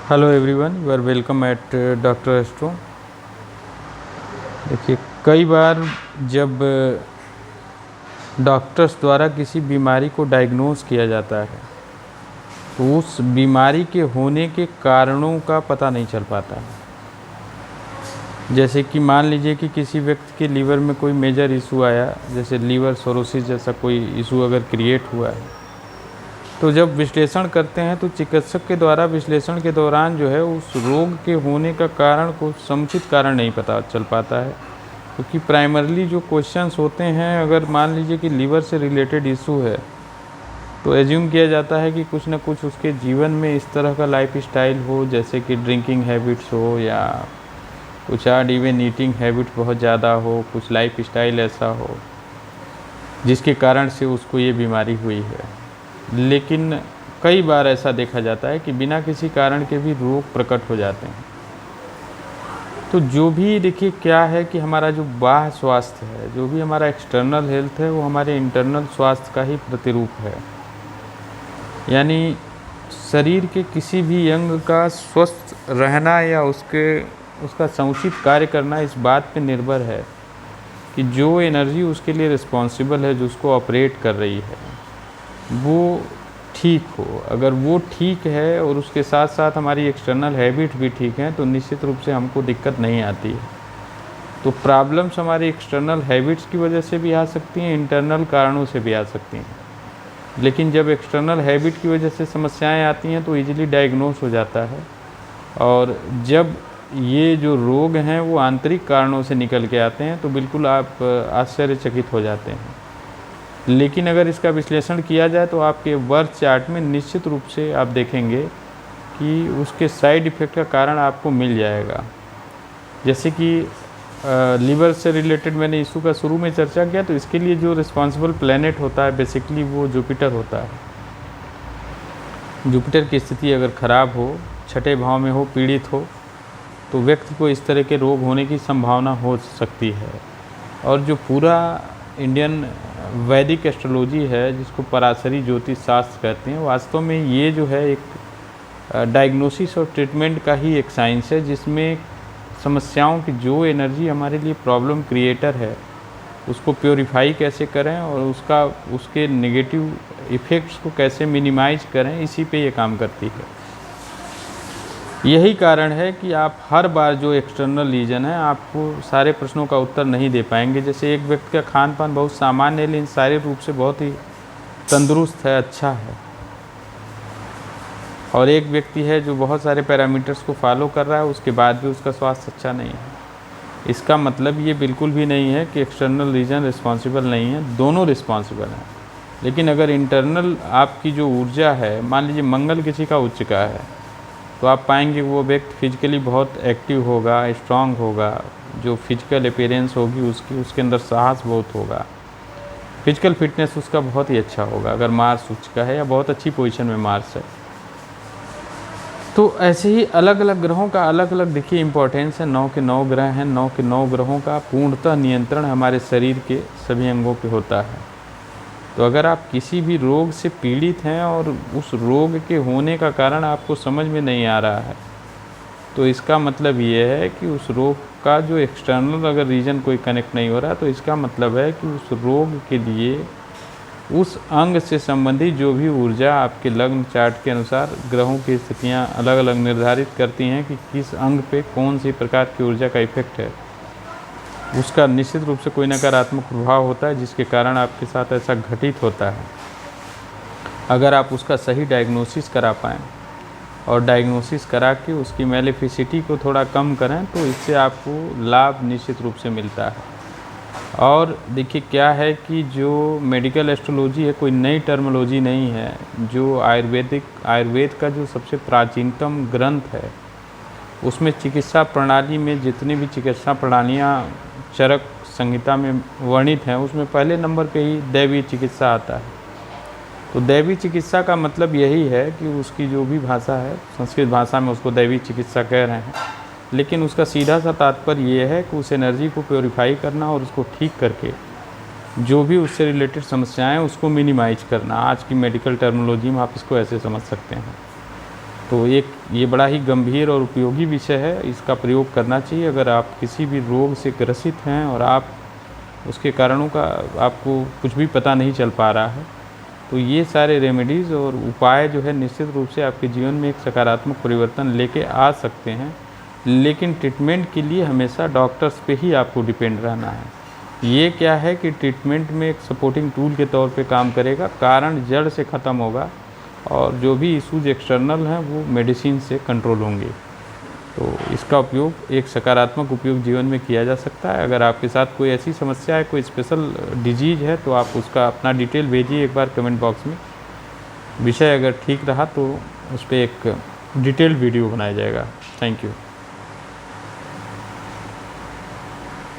Hello everyone, you are welcome at doctor Astro. देखिए, कई बार जब डॉक्टर्स द्वारा किसी बीमारी को डायग्नोज किया जाता है तो उस बीमारी के होने के कारणों का पता नहीं चल पाता है। जैसे कि मान लीजिए कि किसी व्यक्ति के लीवर में कोई मेजर इशू आया, जैसे लीवर सिरोसिस जैसा कोई इशू अगर क्रिएट हुआ है, तो जब विश्लेषण करते हैं तो चिकित्सक के द्वारा विश्लेषण के दौरान जो है उस रोग के होने का कारण को समुचित कारण नहीं पता चल पाता है, क्योंकि प्राइमरली जो क्वेश्चंस होते हैं, अगर मान लीजिए कि लीवर से रिलेटेड इशू है तो एज्यूम किया जाता है कि कुछ न कुछ उसके जीवन में इस तरह का लाइफ स्टाइल हो, जैसे कि ड्रिंकिंग हैबिट्स हो या कुछ आड इवन ईटिंग हैबिट बहुत ज़्यादा हो, कुछ लाइफ स्टाइल ऐसा हो जिसके कारण से उसको ये बीमारी हुई है। लेकिन कई बार ऐसा देखा जाता है कि बिना किसी कारण के भी रोग प्रकट हो जाते हैं। तो जो भी देखिए क्या है कि हमारा जो बाह्य स्वास्थ्य है, जो भी हमारा एक्सटर्नल हेल्थ है, वो हमारे इंटरनल स्वास्थ्य का ही प्रतिरूप है। यानी शरीर के किसी भी अंग का स्वस्थ रहना या उसका समुचित कार्य करना इस बात पे निर्भर है कि जो एनर्जी उसके लिए रिस्पॉन्सिबल है, जो उसको ऑपरेट कर रही है, वो ठीक हो। अगर वो ठीक है और उसके साथ साथ हमारी एक्सटर्नल हैबिट भी ठीक है तो निश्चित रूप से हमको दिक्कत नहीं आती है। तो प्रॉब्लम्स हमारी एक्सटर्नल हैबिट्स की वजह से भी आ सकती हैं, इंटरनल कारणों से भी आ सकती हैं। लेकिन जब एक्सटर्नल हैबिट की वजह से समस्याएं आती हैं तो ईजिली डायग्नोस हो जाता है, और जब ये जो रोग हैं वो आंतरिक कारणों से निकल के आते हैं तो बिल्कुल आप आश्चर्यचकित हो जाते हैं। लेकिन अगर इसका विश्लेषण किया जाए तो आपके बर्थ चार्ट में निश्चित रूप से आप देखेंगे कि उसके साइड इफ़ेक्ट का कारण आपको मिल जाएगा। जैसे कि लीवर से रिलेटेड मैंने इशू का शुरू में चर्चा किया, तो इसके लिए जो रिस्पॉन्सिबल प्लैनेट होता है बेसिकली वो जुपिटर होता है। जुपिटर की स्थिति अगर ख़राब हो, छठे भाव में हो, पीड़ित हो, तो व्यक्ति को इस तरह के रोग होने की संभावना हो सकती है। और जो पूरा इंडियन वैदिक एस्ट्रोलॉजी है, जिसको पराशरी ज्योतिष शास्त्र कहते हैं, वास्तव में ये जो है एक डायग्नोसिस और ट्रीटमेंट का ही एक साइंस है, जिसमें समस्याओं की जो एनर्जी हमारे लिए प्रॉब्लम क्रिएटर है उसको प्योरीफाई कैसे करें और उसके नेगेटिव इफ़ेक्ट्स को कैसे मिनिमाइज करें, इसी पे ये काम करती है। यही कारण है कि आप हर बार जो एक्सटर्नल रीजन है आपको सारे प्रश्नों का उत्तर नहीं दे पाएंगे। जैसे एक व्यक्ति का खान पान बहुत सामान्य है लेकिन शारीरिक रूप से बहुत ही तंदुरुस्त है, अच्छा है, और एक व्यक्ति है जो बहुत सारे पैरामीटर्स को फॉलो कर रहा है, उसके बाद भी उसका स्वास्थ्य अच्छा नहीं है। इसका मतलब ये बिल्कुल भी नहीं है कि एक्सटर्नल रीजन रिस्पॉन्सिबल नहीं है, दोनों रिस्पॉन्सिबल हैं। लेकिन अगर इंटरनल आपकी जो ऊर्जा है, मान लीजिए मंगल किसी का उच्च का है, तो आप पाएंगे वो व्यक्ति फिजिकली बहुत एक्टिव होगा, स्ट्रांग होगा, जो फिजिकल अपीयरेंस होगी उसके अंदर साहस बहुत होगा, फिजिकल फिटनेस उसका बहुत ही अच्छा होगा अगर मार्स उच्च का है या बहुत अच्छी पोजीशन में मार्स है। तो ऐसे ही अलग अलग ग्रहों का अलग अलग देखिए इम्पोर्टेंस है। 9 के 9 ग्रह हैं, 9 के 9 ग्रहों का पूर्णतः नियंत्रण हमारे शरीर के सभी अंगों पे होता है। तो अगर आप किसी भी रोग से पीड़ित हैं और उस रोग के होने का कारण आपको समझ में नहीं आ रहा है, तो इसका मतलब ये है कि उस रोग का जो एक्सटर्नल अगर रीजन कोई कनेक्ट नहीं हो रहा, तो इसका मतलब है कि उस रोग के लिए उस अंग से संबंधित जो भी ऊर्जा आपके लग्न चार्ट के अनुसार ग्रहों की स्थितियाँ अलग अलग निर्धारित करती हैं कि किस अंग पे कौन सी प्रकार की ऊर्जा का इफेक्ट है, उसका निश्चित रूप से कोई नकारात्मक प्रभाव होता है जिसके कारण आपके साथ ऐसा घटित होता है। अगर आप उसका सही डायग्नोसिस करा पाएँ और डायग्नोसिस करा के उसकी मैलिफिसिटी को थोड़ा कम करें तो इससे आपको लाभ निश्चित रूप से मिलता है। और देखिए क्या है कि जो मेडिकल एस्ट्रोलॉजी है कोई नई टर्मोलॉजी नहीं है। जो आयुर्वेद का जो सबसे प्राचीनतम ग्रंथ है उसमें चिकित्सा प्रणाली में जितनी भी चिकित्सा प्रणालियाँ चरक संहिता में वर्णित हैं उसमें पहले नंबर पे ही दैवीय चिकित्सा आता है। तो दैवीय चिकित्सा का मतलब यही है कि उसकी जो भी भाषा है, संस्कृत भाषा में उसको दैवीय चिकित्सा कह रहे हैं, लेकिन उसका सीधा सा तात्पर्य ये है कि उस एनर्जी को प्योरीफाई करना और उसको ठीक करके जो भी उससे रिलेटेड समस्याएं उसको मिनिमाइज करना। आज की मेडिकल टर्मिनोलॉजी में आप इसको ऐसे समझ सकते हैं। तो ये बड़ा ही गंभीर और उपयोगी विषय है, इसका प्रयोग करना चाहिए। अगर आप किसी भी रोग से ग्रसित हैं और आप उसके कारणों का आपको कुछ भी पता नहीं चल पा रहा है, तो ये सारे रेमेडीज़ और उपाय जो है निश्चित रूप से आपके जीवन में एक सकारात्मक परिवर्तन लेके आ सकते हैं। लेकिन ट्रीटमेंट के लिए हमेशा डॉक्टर्स पे ही आपको डिपेंड रहना है। ये क्या है कि ट्रीटमेंट में एक सपोर्टिंग टूल के तौर पे काम करेगा, कारण जड़ से ख़त्म होगा और जो भी इश्यूज एक्सटर्नल हैं वो मेडिसिन से कंट्रोल होंगे। तो इसका उपयोग, एक सकारात्मक उपयोग जीवन में किया जा सकता है। अगर आपके साथ कोई ऐसी समस्या है, कोई स्पेशल डिजीज़ है, तो आप उसका अपना डिटेल भेजिए एक बार कमेंट बॉक्स में। विषय अगर ठीक रहा तो उस पर एक डिटेल वीडियो बनाया जाएगा। Thank you.